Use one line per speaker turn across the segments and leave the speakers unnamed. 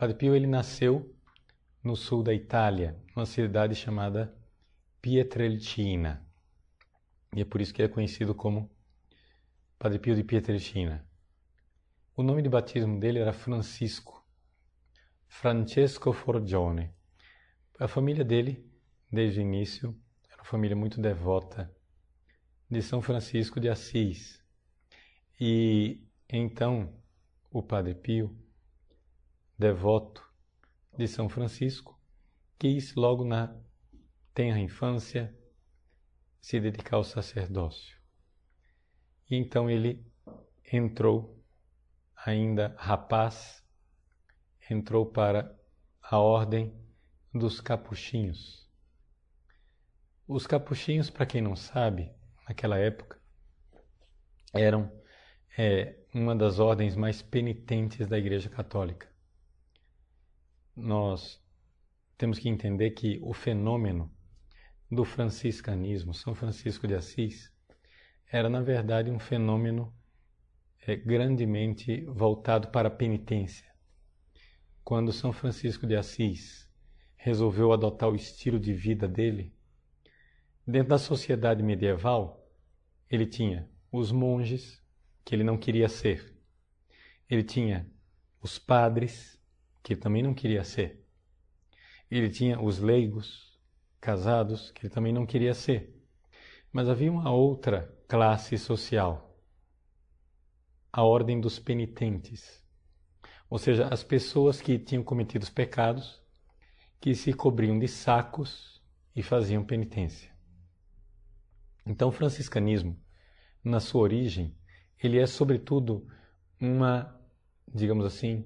Padre Pio ele nasceu no sul da Itália, numa cidade chamada Pietrelcina. E é por isso que é conhecido como Padre Pio de Pietrelcina. O nome de batismo dele era Francisco, Francesco Forgione. A família dele, desde o início, era uma família muito devota de São Francisco de Assis. E então o Padre Pio, devoto de São Francisco, quis logo na tenra infância se dedicar ao sacerdócio. E então ele entrou, ainda rapaz, entrou para a ordem dos capuchinhos. Os capuchinhos, para quem não sabe, naquela época, eram uma das ordens mais penitentes da Igreja Católica. Nós temos que entender que o fenômeno do franciscanismo, São Francisco de Assis, era na verdade um fenômeno grandemente voltado para a penitência. Quando São Francisco de Assis resolveu adotar o estilo de vida dele, dentro da sociedade medieval, ele tinha os monges, que ele não queria ser. Ele tinha os padres, que ele também não queria ser. Ele tinha os leigos, casados, que ele também não queria ser. Mas havia uma outra classe social, a ordem dos penitentes. Ou seja, as pessoas que tinham cometido os pecados, que se cobriam de sacos e faziam penitência. Então o franciscanismo, na sua origem, ele é sobretudo digamos assim,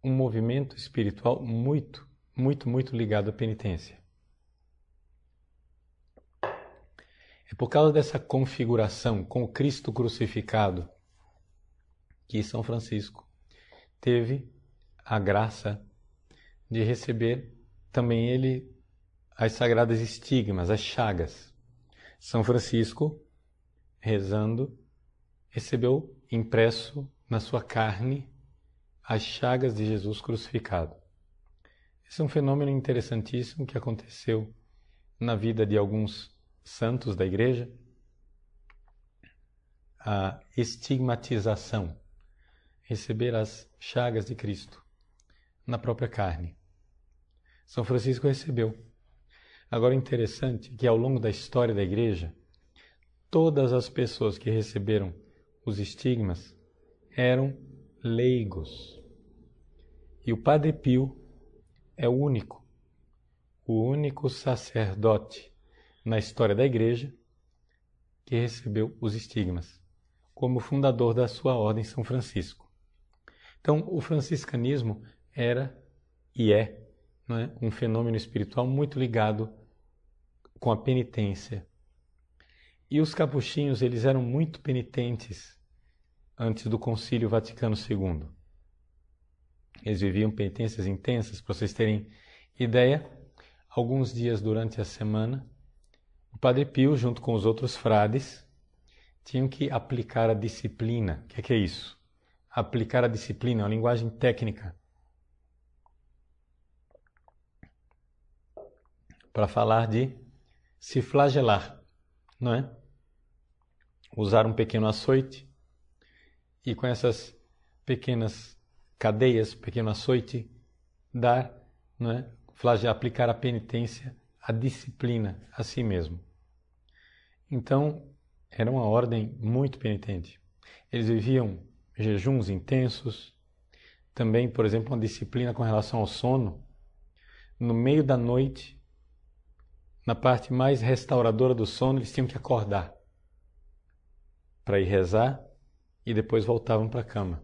um movimento espiritual muito ligado à penitência. É por causa dessa configuração com o Cristo crucificado que São Francisco teve a graça de receber também ele as sagradas estigmas, as chagas. São Francisco, rezando, recebeu impresso na sua carne as chagas de Jesus crucificado. Esse é um fenômeno interessantíssimo que aconteceu na vida de alguns santos da Igreja, a estigmatização, receber as chagas de Cristo na própria carne. São Francisco recebeu. Agora, interessante que ao longo da história da Igreja, todas as pessoas que receberam os estigmas eram leigos. E o Padre Pio é o único sacerdote na história da Igreja que recebeu os estigmas, como fundador da sua ordem São Francisco. Então, o franciscanismo era e é, não é, um fenômeno espiritual muito ligado com a penitência. E os capuchinhos, eles eram muito penitentes antes do Concílio Vaticano II. Eles viviam penitências intensas, para vocês terem ideia. Alguns dias durante a semana, o Padre Pio, junto com os outros frades, tinham que aplicar a disciplina. O que é isso? Aplicar a disciplina é uma linguagem técnica para falar de se flagelar, não é? Usar um pequeno açoite e com essas pequenas cadeias, pequeno açoite, dar, não é? Aplicar a penitência, a disciplina a si mesmo. Então, era uma ordem muito penitente. Eles viviam jejuns intensos, também, por exemplo, uma disciplina com relação ao sono. No meio da noite, na parte mais restauradora do sono, eles tinham que acordar para ir rezar e depois voltavam para a cama.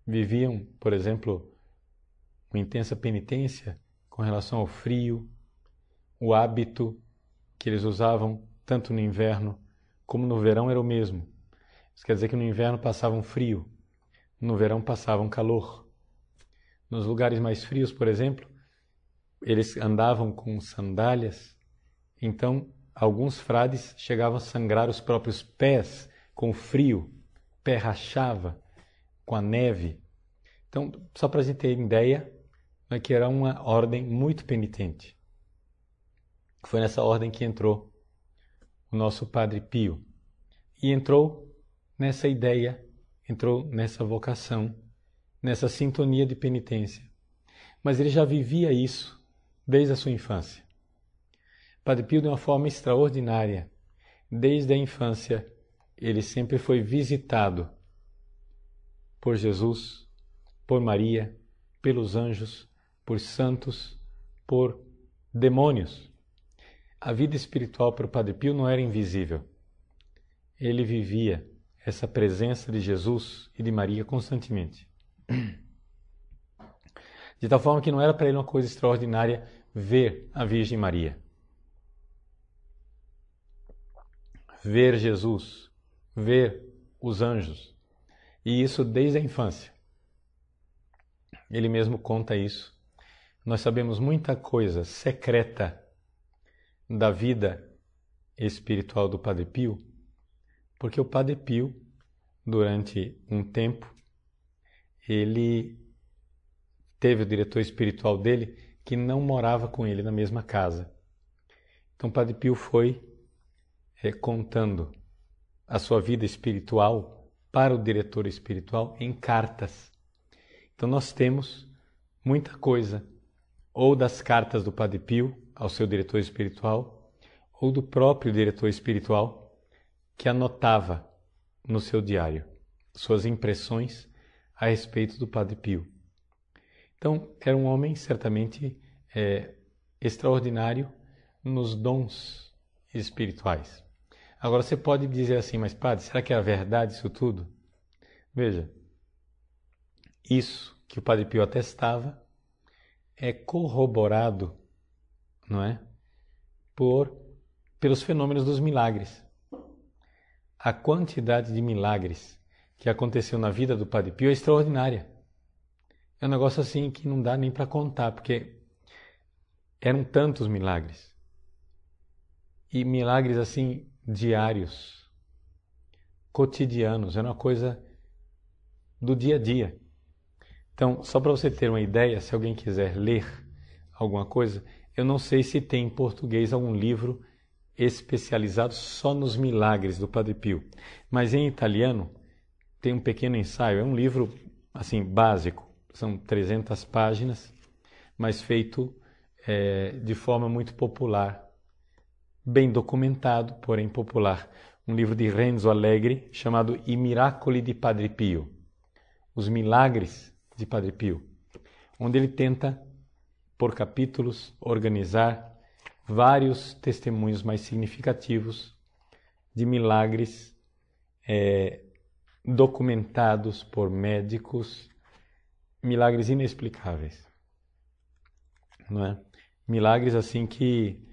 Viviam, por exemplo, uma intensa penitência com relação ao frio, o hábito que eles usavam tanto no inverno como no verão era o mesmo. Isso quer dizer que no inverno passavam frio, no verão passavam calor. Nos lugares mais frios, por exemplo, eles andavam com sandálias, então alguns frades chegavam a sangrar os próprios pés com o frio, o pé rachava com a neve. Então, só para a gente ter ideia, né, que era uma ordem muito penitente. Foi nessa ordem que entrou o nosso Padre Pio. E entrou nessa ideia, entrou nessa vocação, nessa sintonia de penitência. Mas ele já vivia isso desde a sua infância. Padre Pio, de uma forma extraordinária, desde a infância, ele sempre foi visitado por Jesus, por Maria, pelos anjos, por santos, por demônios. A vida espiritual para o Padre Pio não era invisível. Ele vivia essa presença de Jesus e de Maria constantemente. De tal forma que não era para ele uma coisa extraordinária ver a Virgem Maria. Ver Jesus, ver os anjos. E isso desde a infância. Ele mesmo conta isso. Nós sabemos muita coisa secreta da vida espiritual do Padre Pio, porque o Padre Pio, durante um tempo, ele teve o diretor espiritual dele que não morava com ele na mesma casa. Então o Padre Pio foi contando a sua vida espiritual para o diretor espiritual em cartas. Então nós temos muita coisa, ou das cartas do Padre Pio ao seu diretor espiritual, ou do próprio diretor espiritual que anotava no seu diário suas impressões a respeito do Padre Pio. Então era um homem certamente extraordinário nos dons espirituais. Agora você pode dizer assim, mas padre, será que é verdade isso tudo? Veja, isso que o Padre Pio atestava é corroborado, não é? Pelos fenômenos dos milagres. A quantidade de milagres que aconteceu na vida do Padre Pio é extraordinária. É um negócio assim que não dá nem para contar, porque eram tantos milagres. E milagres assim diários, cotidianos, era uma coisa do dia a dia. Então, só para você ter uma ideia, se alguém quiser ler alguma coisa, eu não sei se tem em português algum livro especializado só nos milagres do Padre Pio, mas em italiano tem um pequeno ensaio, é um livro assim básico, são 300 páginas, mas feito de forma muito popular, bem documentado, porém popular. Um livro de Renzo Allegri chamado I Miracoli di Padre Pio, Os Milagres de Padre Pio, onde ele tenta, por capítulos, organizar vários testemunhos mais significativos de milagres documentados por médicos, milagres inexplicáveis, não é? Milagres assim que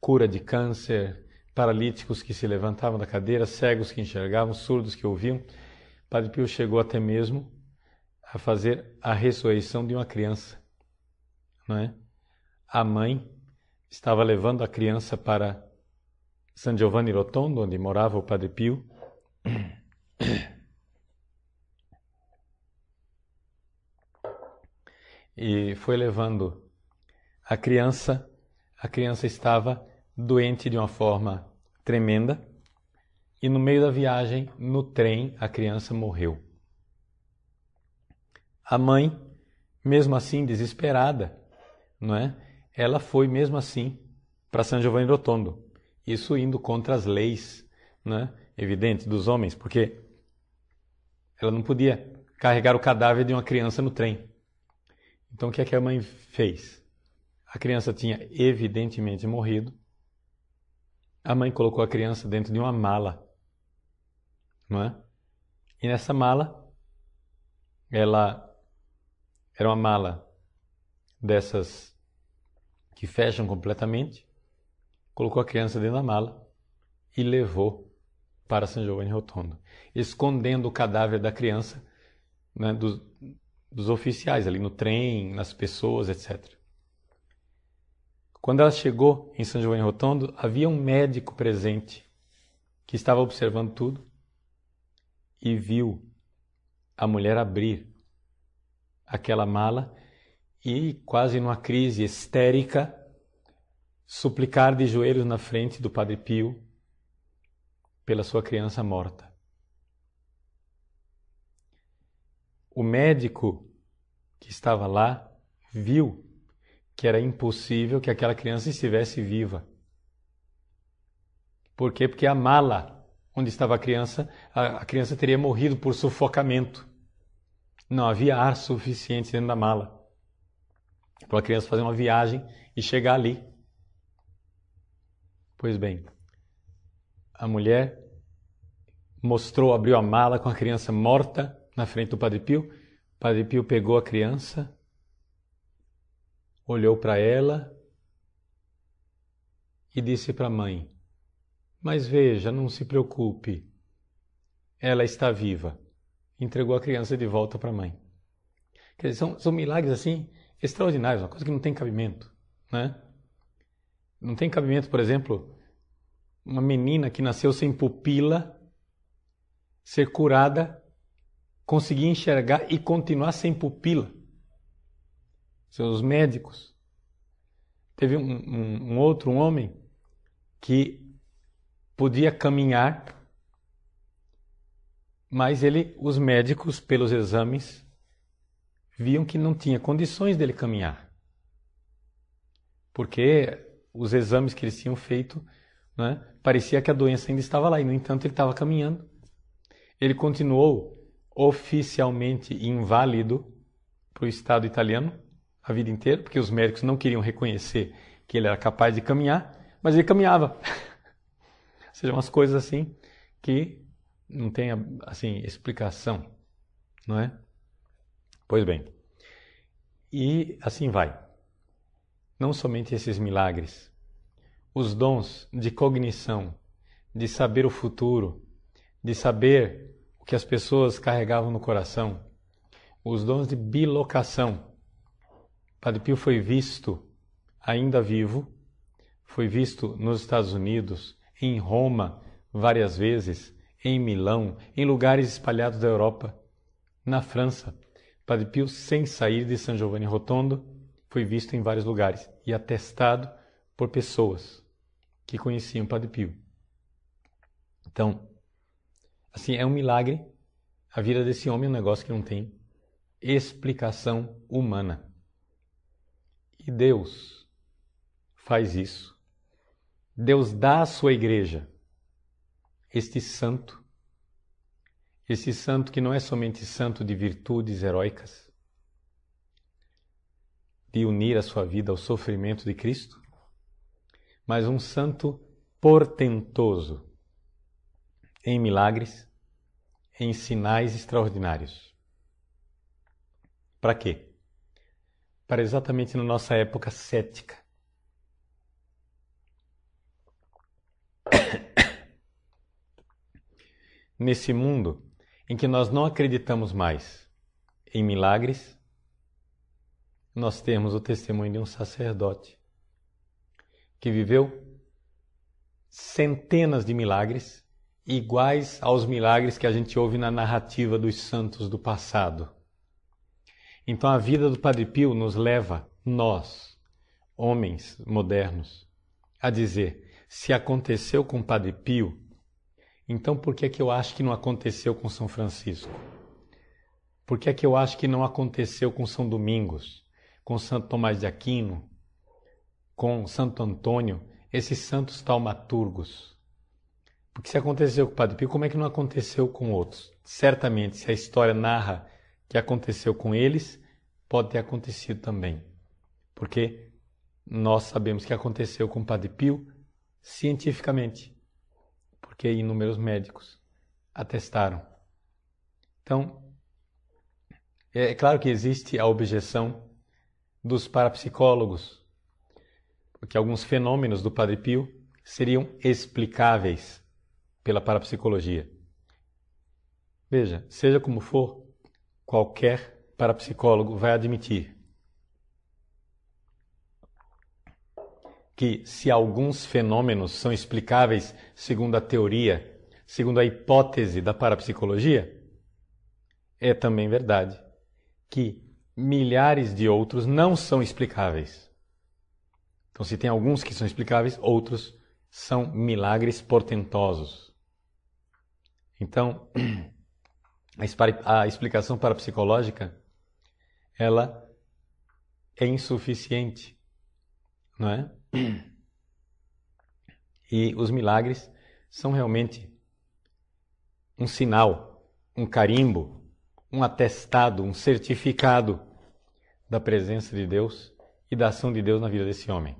cura de câncer, paralíticos que se levantavam da cadeira, cegos que enxergavam, surdos que ouviam. Padre Pio chegou até mesmo a fazer a ressurreição de uma criança, não é? A mãe estava levando a criança para San Giovanni Rotondo, onde morava o Padre Pio, e foi levando a criança estava doente de uma forma tremenda, e no meio da viagem, no trem, a criança morreu. A mãe, mesmo assim desesperada, não é? Ela foi mesmo assim para San Giovanni Rotondo, isso indo contra as leis, não é? Evidente, dos homens, porque ela não podia carregar o cadáver de uma criança no trem. Então o que é que a mãe fez? A criança tinha evidentemente morrido. A mãe colocou a criança dentro de uma mala, não é? E nessa mala, ela era uma mala dessas que fecham completamente, colocou a criança dentro da mala e levou para San Giovanni Rotondo, escondendo o cadáver da criança, né, dos oficiais ali no trem, nas pessoas, etc. Quando ela chegou em San Giovanni Rotondo, havia um médico presente que estava observando tudo e viu a mulher abrir aquela mala e, quase numa crise histérica, suplicar de joelhos na frente do Padre Pio pela sua criança morta. O médico que estava lá viu que era impossível que aquela criança estivesse viva. Por quê? Porque a mala onde estava a criança teria morrido por sufocamento. Não havia ar suficiente dentro da mala para a criança fazer uma viagem e chegar ali. Pois bem, a mulher abriu a mala com a criança morta na frente do Padre Pio. O Padre Pio pegou a criança, olhou para ela e disse para a mãe: mas veja, não se preocupe, ela está viva. Entregou a criança de volta para a mãe. Quer dizer, são milagres assim extraordinários, uma coisa que não tem cabimento, né? Não tem cabimento, por exemplo, uma menina que nasceu sem pupila ser curada, conseguir enxergar e continuar sem pupila. Seus médicos. Teve um outro homem que podia caminhar, mas os médicos, pelos exames, viam que não tinha condições dele caminhar. Porque os exames que eles tinham feito, né, parecia que a doença ainda estava lá, e no entanto ele estava caminhando. Ele continuou oficialmente inválido para o Estado italiano a vida inteira, porque os médicos não queriam reconhecer que ele era capaz de caminhar, mas ele caminhava. Ou seja, umas coisas assim que não tem assim, explicação, não é? Pois bem, e assim vai. Não somente esses milagres, os dons de cognição, de saber o futuro, de saber o que as pessoas carregavam no coração, os dons de bilocação. Padre Pio foi visto, ainda vivo, foi visto nos Estados Unidos, em Roma, várias vezes, em Milão, em lugares espalhados da Europa, na França. Padre Pio, sem sair de San Giovanni Rotondo, foi visto em vários lugares e atestado por pessoas que conheciam Padre Pio. Então, assim, é um milagre. A vida desse homem é um negócio que não tem explicação humana. E Deus faz isso. Deus dá à sua igreja este santo que não é somente santo de virtudes heróicas, de unir a sua vida ao sofrimento de Cristo, mas um santo portentoso em milagres, em sinais extraordinários. Para quê? Para exatamente na nossa época cética. Nesse mundo em que nós não acreditamos mais em milagres, nós temos o testemunho de um sacerdote que viveu centenas de milagres iguais aos milagres que a gente ouve na narrativa dos santos do passado. Então a vida do Padre Pio nos leva, nós, homens modernos, a dizer: se aconteceu com o Padre Pio, então por que eu acho que não aconteceu com São Francisco? Por que eu acho que não aconteceu com São Domingos, com Santo Tomás de Aquino, com Santo Antônio, esses santos taumaturgos? Porque se aconteceu com o Padre Pio, como é que não aconteceu com outros? Certamente, se a história narra que aconteceu com eles, pode ter acontecido também. Porque nós sabemos que aconteceu com o Padre Pio cientificamente. Porque inúmeros médicos atestaram. Então, é claro que existe a objeção dos parapsicólogos, porque alguns fenômenos do Padre Pio seriam explicáveis pela parapsicologia. Veja, seja como for, qualquer parapsicólogo vai admitir que se alguns fenômenos são explicáveis segundo a teoria, segundo a hipótese da parapsicologia, é também verdade que milhares de outros não são explicáveis. Então, se tem alguns que são explicáveis, outros são milagres portentosos. Então, a explicação parapsicológica, ela é insuficiente, não é? E os milagres são realmente um sinal, um carimbo, um atestado, um certificado da presença de Deus e da ação de Deus na vida desse homem.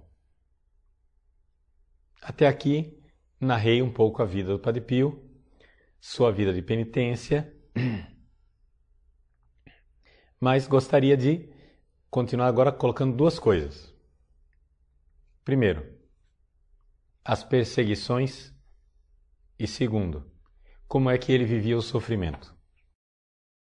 Até aqui, narrei um pouco a vida do Padre Pio, sua vida de penitência, mas gostaria de continuar agora colocando duas coisas. Primeiro, as perseguições e segundo, como é que ele vivia o sofrimento.